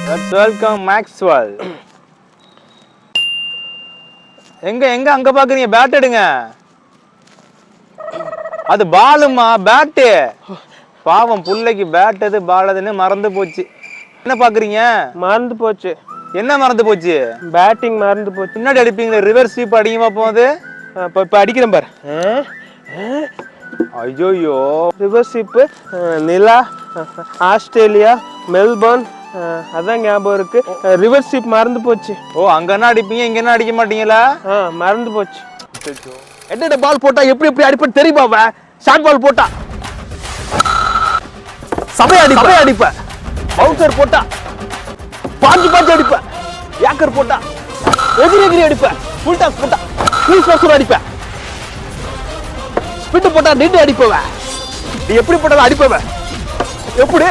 Let's welcome Maxwell. எங்க எங்க அங்க பாக்குறீங்க? பேட் எடுங்க. அது பாலுமா, பேட்டு. பாவம் புள்ளைக்கு பேட் எது பால் எதுன்னு மறந்து போச்சு. என்ன பாக்குறீங்க? மறந்து போச்சு. என்ன மறந்து போச்சு? பேட்டிங் மறந்து போச்சு. பின்னாடி அடிப்பீங்களே, ரிவர்ஸ் ஸ்வீப் அடிக்குமா போகுது? இப்போ அடிக்கிறேன் பாரு. ஐயோயோ, ரிவர்ஸ் ஸ்வீப்பு. நிலா, ஆஸ்திரேலியா, மெல்பர்ன், அதான் ஞாபகம் இருக்கு. ரிவர்ஸ் ஸ்வீப் மறந்து போச்சு. ஓ அங்க என்ன அடிப்பீங்க, இங்க என்ன அடிக்க மாட்டீங்களா? மறந்து போச்சு. என்னென்ன பால் போட்டா எப்படி எப்படி அடிப்பேன் தெரியுமா? ஷார்ட் பால் போட்டா சபை அடிப்பேன். பவுன்சர் போட்டா பாஞ்சு அடிப்பேன். ஏக்கர் போட்டா எகிரி அடிப்பேன். ஃபுல் டாஸ் போட்டா ஃபுல் அடிப்பேன். ஸ்பிட் போட்டா நின்று அடிப்பவன். நீ எப்படி போட்டாலும் அடிப்பவன். எப்படி